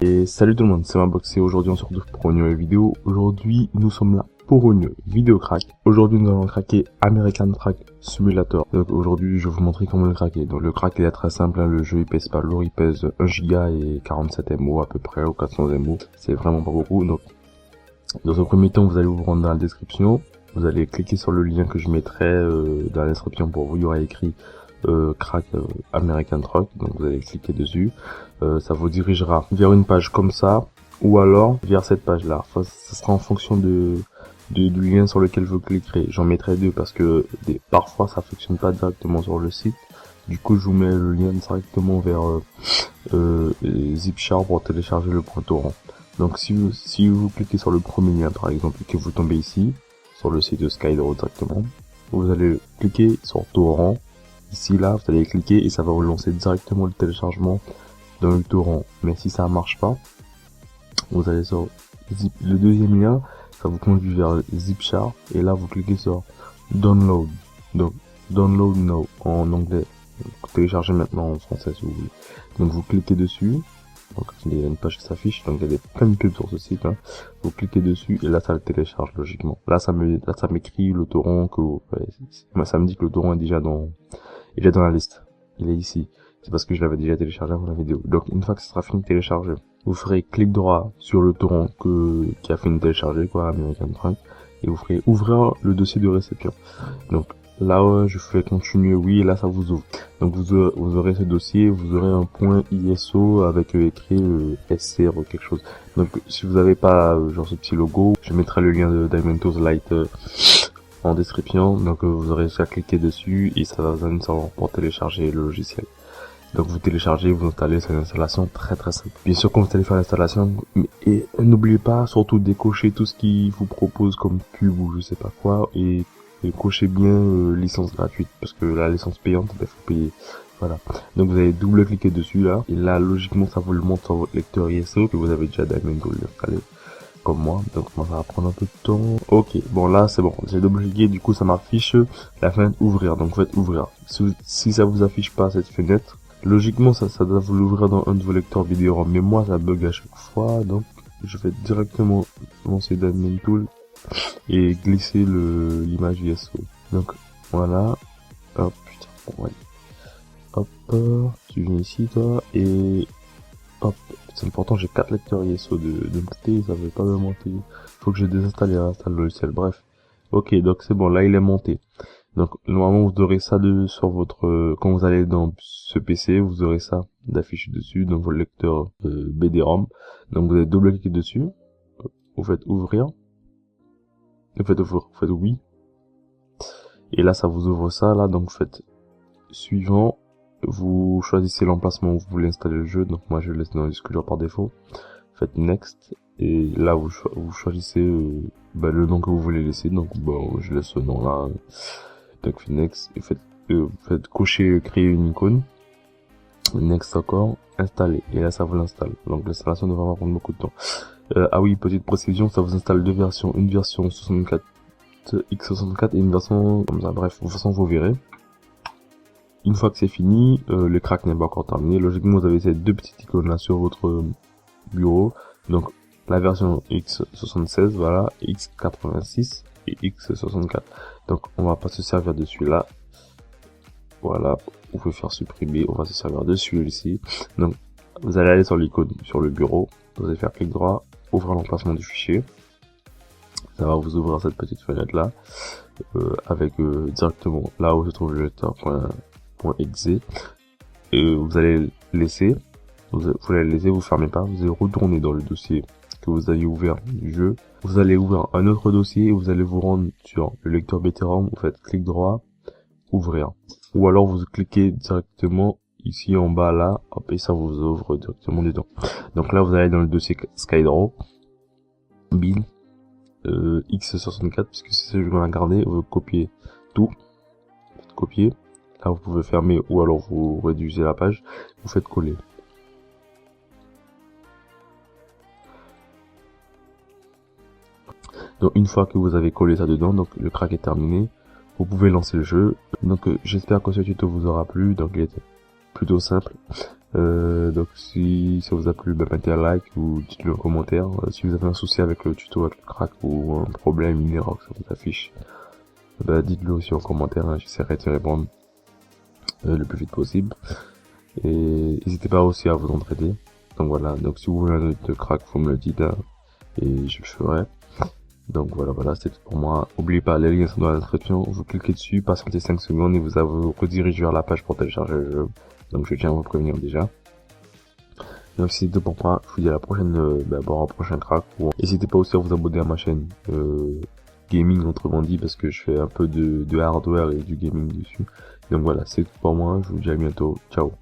Et salut tout le monde, c'est Mabox et aujourd'hui on se retrouve pour une nouvelle vidéo. Aujourd'hui nous sommes là pour une vidéo crack. Aujourd'hui nous allons craquer American Truck Simulator. Donc aujourd'hui je vais vous montrer comment le craquer. Donc le crack il est très simple, hein. Le jeu il pèse pas lourd, il pèse 1 Go et 47 MO à peu près, ou 400 MO. C'est vraiment pas beaucoup. Donc dans un premier temps vous allez vous rendre dans la description. Vous allez cliquer sur le lien que je mettrai dans la description pour vous, il y aura écrit crack American Truck, donc vous allez cliquer dessus, ça vous dirigera vers une page comme ça, ou alors vers cette page là. Enfin, ça sera en fonction du lien sur lequel vous cliquerez. J'en mettrai deux parce que parfois ça fonctionne pas directement sur le site, du coup je vous mets le lien directement vers ZipShare pour télécharger le point torrent. Donc si vous cliquez sur le premier lien par exemple et que vous tombez ici sur le site de Skydro directement, vous allez cliquer sur torrent. Ici là, vous allez cliquer et ça va vous lancer directement le téléchargement dans le torrent. Mais si ça marche pas, vous allez sur le deuxième lien, ça vous conduit vers ZipShare et là vous cliquez sur Download. Donc Download Now en anglais, télécharger maintenant en français si vous voulez. Donc vous cliquez dessus. Donc il y a une page qui s'affiche, donc il y a plein de pubs sur ce site, hein. Vous cliquez dessus et là ça le télécharge logiquement. Là ça m'écrit le torrent que ça me dit que le torrent est déjà dans la liste. Il est ici. C'est parce que je l'avais déjà téléchargé avant la vidéo. Donc une fois que ça sera fini de télécharger, vous ferez clic droit sur le torrent qui a fini de télécharger, quoi, American Truck, et vous ferez ouvrir le dossier de réception. Donc là je fais continuer, oui, et là ça vous ouvre. Donc vous aurez ce dossier, vous aurez un point ISO avec écrit SR ou quelque chose. Donc si vous n'avez pas genre ce petit logo, je mettrai le lien de Diamentos Light en description. Donc vous aurez juste à cliquer dessus et ça va vous amener pour télécharger le logiciel. Donc vous téléchargez, vous installez, c'est une installation très simple. Bien sûr quand vous allez faire l'installation, et n'oubliez pas surtout de décocher tout ce qu'il vous propose comme pub ou je sais pas quoi, et cochez bien licence gratuite, parce que la licence payante, il faut payer. Voilà. Donc vous allez double cliquer dessus là, et là logiquement ça vous le montre sur votre lecteur ISO que vous avez déjà Diamentos installé comme moi. Donc ça va prendre un peu de temps. Ok, bon là c'est bon, j'ai double cliqué, du coup ça m'affiche la fenêtre ouvrir. Donc vous faites ouvrir. Si ça vous affiche pas cette fenêtre, logiquement ça doit vous l'ouvrir dans un de vos lecteurs vidéo, mais moi ça bug à chaque fois, donc je vais directement lancer Diamentos et glisser l'image ISO. Donc voilà, hop, putain, bon, ouais. Hop, tu viens ici toi, et hop, c'est important, j'ai 4 lecteurs ISO de monter, ça veut pas me monter, faut que je désinstalle et réinstalle le logiciel, bref. Ok, donc c'est bon, là il est monté. Donc normalement vous aurez ça sur votre, quand vous allez dans ce PC, vous aurez ça d'affiché dessus dans votre lecteur BD-ROM. Donc vous allez double cliquer dessus, vous faites ouvrir. Vous faites oui. Et là, ça vous ouvre ça, là. Donc, vous faites suivant. Vous choisissez l'emplacement où vous voulez installer le jeu. Donc, moi, je le laisse dans l'exclure par défaut. Faites next. Et là, vous choisissez le nom que vous voulez laisser. Donc, bon, je laisse ce nom là. Donc, faites next. Et faites cocher, créer une icône. Next encore. Installer. Et là, ça vous l'installe. Donc, l'installation ne va pas prendre beaucoup de temps. Ah oui, petite précision, ça vous installe deux versions, une version 64 x64 et une version comme ça, bref, de toute façon vous verrez. Une fois que c'est fini, le crack n'est pas encore terminé, logiquement vous avez ces deux petites icônes là sur votre bureau, donc la version x76, voilà, x86 et x64, donc on va pas se servir de celui-là, voilà, vous pouvez faire supprimer, on va se servir de celui ici, donc vous allez aller sur l'icône sur le bureau, vous allez faire clic droit, ouvrir l'emplacement du fichier, ça va vous ouvrir cette petite fenêtre là avec directement là où se trouve le lecteur.exe, et vous allez laisser, vous fermez pas, vous allez retourner dans le dossier que vous avez ouvert du jeu, vous allez ouvrir un autre dossier et vous allez vous rendre sur le lecteur BT-ROM, vous faites clic droit, ouvrir, ou alors vous cliquez directement ici en bas là, hop, et ça vous ouvre directement dedans. Donc là vous allez dans le dossier Skydro, bin, x64, puisque c'est ce que je vais garder, vous copiez tout, copier, là vous pouvez fermer ou alors vous réduisez la page, vous faites coller. Donc une fois que vous avez collé ça dedans, donc le crack est terminé, vous pouvez lancer le jeu. Donc j'espère que ce tuto vous aura plu, donc il était plutôt simple. Donc si ça vous a plu, bah, mettez un like ou dites-le en commentaire. Si vous avez un souci avec le tuto, avec le crack ou un problème, une erreur que ça vous affiche, bah, dites-le aussi en commentaire, hein, j'essaierai d'y répondre le plus vite possible. Et n'hésitez pas aussi à vous entraider. Donc voilà, donc si vous voulez un autre crack, vous me le dites, hein, et je le ferai. Donc voilà, c'est tout pour moi. N'oubliez pas, les liens sont dans la description, vous cliquez dessus, patientez 5 secondes et vous redirige vers la page pour télécharger le jeu. Donc je tiens à vous prévenir déjà. Donc c'est tout pour moi, je vous dis à la prochaine, bon, un prochain crack. N'hésitez pas aussi à vous abonner à ma chaîne gaming autrement dit, parce que je fais un peu de hardware et du gaming dessus. Donc voilà, c'est tout pour moi, je vous dis à bientôt, ciao.